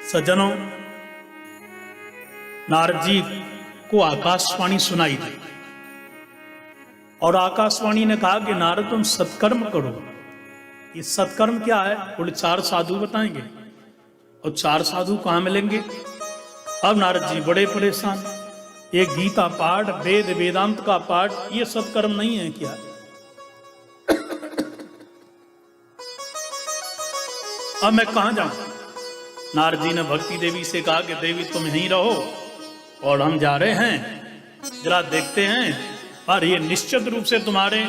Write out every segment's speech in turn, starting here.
सज्जनों, नारद जी को आकाशवाणी सुनाई दी और आकाशवाणी ने कहा कि नारद तुम सत्कर्म करो। ये सत्कर्म क्या है? बोले 4 साधु बताएंगे। और 4 साधु कहाँ मिलेंगे? अब नारद जी बड़े परेशान। ये गीता पाठ, वेद वेदांत का पाठ, ये सत्कर्म नहीं है क्या? अब मैं कहां जाऊं? नारद जी ने भक्ति देवी से कहा कि देवी तुम यहीं रहो और हम जा रहे हैं, जरा देखते हैं। और ये निश्चित रूप से तुम्हारे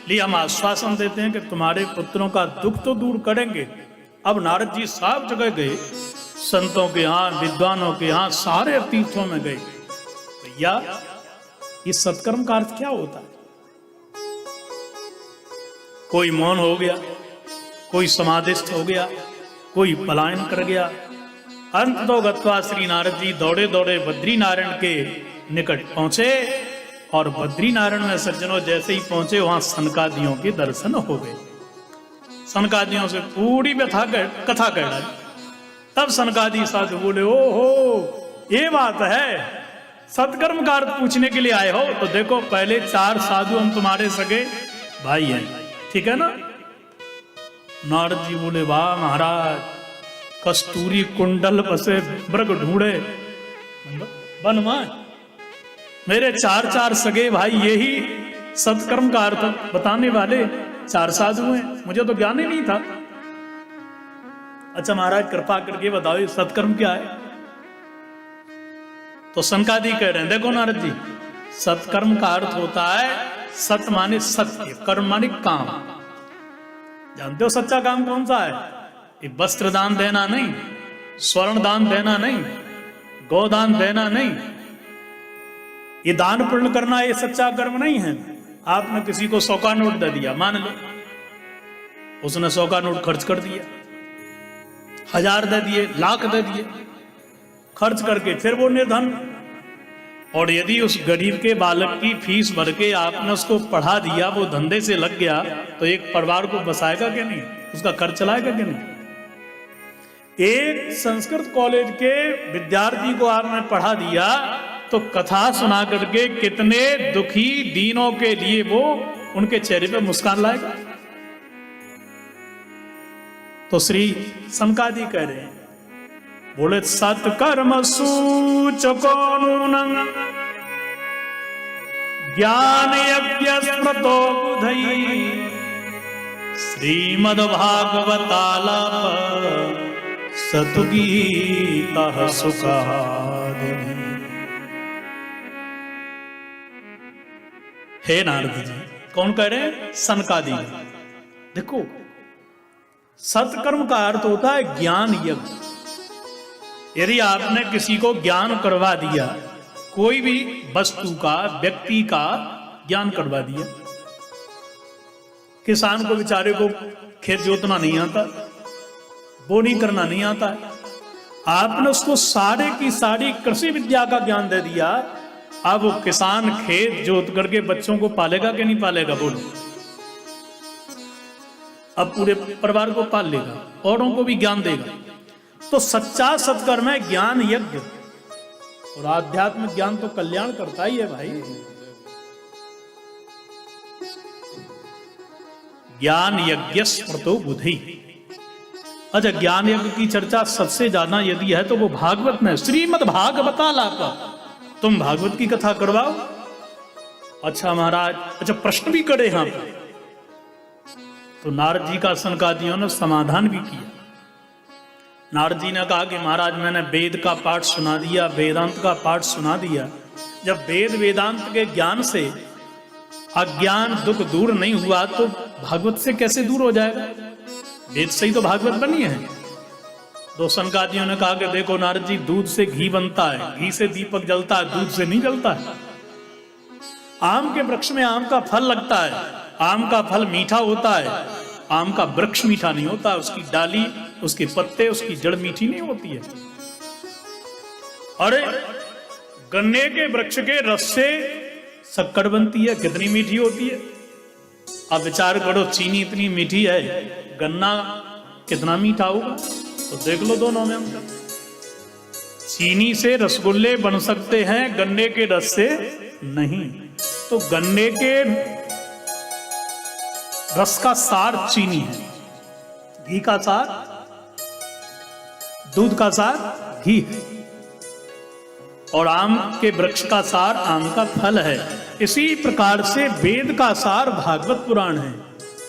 लिए हम आश्वासन देते हैं कि तुम्हारे पुत्रों का दुख तो दूर करेंगे। अब नारद जी सब जगह गए, संतों के यहाँ, विद्वानों के यहाँ, सारे तीर्थों में गए। भैया, ये सत्कर्म का अर्थ क्या होता है? कोई मौन हो गया, कोई समाधिस्थ हो गया, कोई पलायन कर गया। अंत तो गत्वा श्री नारद जी दौड़े दौड़े बद्री नारायण के निकट पहुंचे और बद्री नारायण में सज्जनों जैसे ही पहुंचे वहां सनकादियों के दर्शन हो गए। सनकादियों से पूरी कथा कह डाली। तब सनकादि साधु बोले, ओ हो, ये बात है, सत्कर्म का अर्थ पूछने के लिए आए हो? तो देखो, पहले 4 साधु हम तुम्हारे सगे भाई हैं, ठीक है ना? नारद जी बोले, वाह महाराज, कस्तूरी कुंडल बसे मृग ढूंढे बन मां। मेरे 4 सगे भाई यही सत्कर्म का अर्थ बताने वाले 4 साधु हैं। मुझे तो ज्ञान ही नहीं था। अच्छा महाराज, कृपा करके बताओ ये सत्कर्म क्या है? तो सनकादि कह रहे हैं, देखो नारद जी, सत्कर्म का अर्थ होता है सत माने सत्य, कर्म माने काम। जानते हो सच्चा काम कौन सा है? ये वस्त्र दान देना नहीं, स्वर्ण दान देना नहीं, गोदान देना नहीं, ये दान पुण्य करना, ये सच्चा कर्म नहीं है। आपने किसी को 100 का नोट दे दिया, मान लो उसने 100 का नोट खर्च कर दिया, 1000 दे दिए, लाख दे दिए, खर्च करके फिर वो निर्धन। और यदि उस गरीब के बालक की फीस भर के आपने उसको पढ़ा दिया, वो धंधे से लग गया, तो एक परिवार को बसाएगा कि नहीं? उसका खर्च चलाएगा कि नहीं? एक संस्कृत कॉलेज के विद्यार्थी को आपने पढ़ा दिया, तो कथा सुना करके कितने दुखी दीनों के लिए वो उनके चेहरे पे मुस्कान लाएगा। तो श्री सनकादि कह रहे हैं, बोले सत्कर्म सूचको नूनं ज्ञान यज्ञ स्मृतो बुधई श्रीमद्भागवतालाप सतुगीता सुखादिनी। हे नारद जी, कौन कह रहे हैं? सनकादि। देखो, सत्कर्म का अर्थ होता है ज्ञान यज्ञ। यदि आपने किसी को ज्ञान करवा दिया, कोई भी वस्तु का, व्यक्ति का ज्ञान करवा दिया। किसान को बेचारे को खेत जोतना नहीं आता, बोनी करना नहीं आता, आपने उसको सारे की सारी कृषि विद्या का ज्ञान दे दिया। अब वो किसान खेत जोत करके बच्चों को पालेगा कि नहीं पालेगा? बोलो। अब पूरे परिवार को पाल लेगा, औरों को भी ज्ञान देगा। तो सच्चा सत्कर्म है ज्ञन यज्ञ। और आध्यात्म ज्ञान तो कल्याण करता ही है भाई। ज्ञान यज्ञ स्मृतो बुद्धि। अच्छा, ज्ञान यज्ञ की चर्चा सबसे ज्यादा यदि है तो वो भागवत में, श्रीमद् भागवतालाप। तुम भागवत की कथा करवाओ। अच्छा महाराज, अच्छा प्रश्न भी करे यहां पर। तो नारद जी का सनकादियों ने समाधान भी किया। नारद जी ने कहा कि महाराज, मैंने वेद का पाठ सुना दिया, वेदांत का पाठ सुना दिया। जब वेद वेदांत के ज्ञान से अज्ञान दुख दूर नहीं हुआ तो भागवत से कैसे दूर हो जाएगा? वेद से ही तो भागवत बनी है। तो सनकादियों ने कहा कि देखो नारद जी, दूध से घी बनता है, घी से दीपक जलता है, दूध से नहीं जलता है। आम के वृक्ष में आम का फल लगता है, आम का फल मीठा होता है, आम का वृक्ष मीठा नहीं होता, उसकी डाली, उसके पत्ते, उसकी जड़ मीठी नहीं होती है। अरे गन्ने के वृक्ष के रस से शक्कर बनती है, कितनी मीठी होती है। अब विचार करो, चीनी इतनी मीठी है, गन्ना कितना मीठा होगा, तो देख लो दोनों में अंतर। चीनी से रसगुल्ले बन सकते हैं, गन्ने के रस से नहीं। तो गन्ने के रस का सार चीनी है, घी का सार, दूध का सार घी है, और आम के वृक्ष का सार आम का फल है। इसी प्रकार से वेद का सार भागवत पुराण है।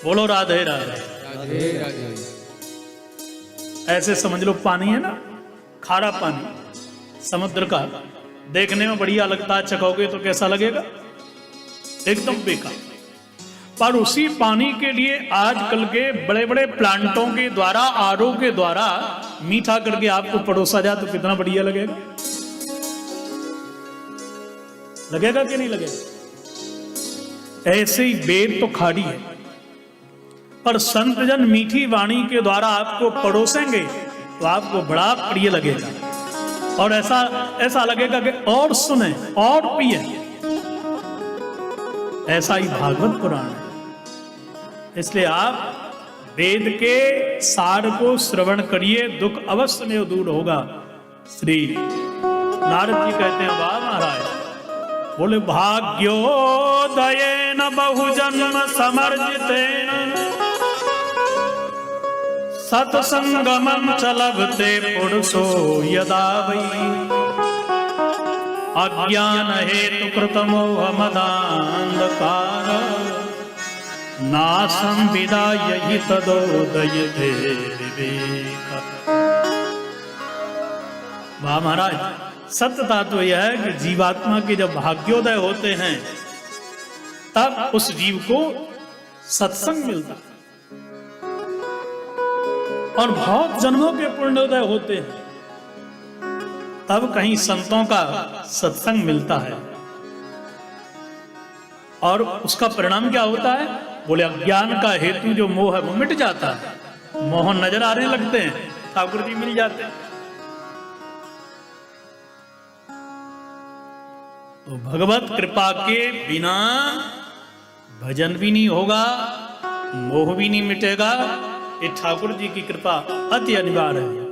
बोलो राधे राधे। राधे राधे। ऐसे समझ लो, पानी है ना, खारा पानी समुद्र का, देखने में बढ़िया लगता है, चखोगे तो कैसा लगेगा? एकदम बेकार। पर उसी पानी के लिए आजकल के बड़े बड़े प्लांटों के द्वारा, आरओ के द्वारा मीठा करके आपको परोसा जाए तो कितना बढ़िया लगेगा? लगेगा कि नहीं लगेगा? ऐसे ही वेद तो खाड़ी है, पर संत जन मीठी वाणी के द्वारा आपको परोसेंगे तो आपको बड़ा प्रिय लगेगा, और ऐसा लगेगा कि और सुने और पिए। ऐसा ही भागवत पुराण है। इसलिए आप वेद के सार को श्रवण करिए, दुख अवश्य में दूर होगा। श्री नारद जी कहते हैं, वाह महाराज, बोले भाग्योदयेन बहुजन्म समर्जितेन सत्संगमं च लभते पुरुषो यदा वै अज्ञान हेतु कृतमोह मदान्धकार नासं विदाय हि तदोदयते विवेक। वाह महाराज, सत्यता तो यह है कि जीवात्मा के जब भाग्योदय होते हैं तब उस जीव को सत्संग मिलता है, और बहुत जन्मों के पुण्योदय होते हैं तब कहीं संतों का सत्संग मिलता है। और उसका परिणाम क्या होता है? बोले अज्ञान का हेतु जो मोह है वो मिट जाता है, मोहन नजर आने लगते हैं, ठाकुर जी मिल जाते हैं। तो भगवत कृपा के बिना भजन भी नहीं होगा, मोह भी नहीं मिटेगा। ये ठाकुर जी की कृपा अति अनिवार्य है।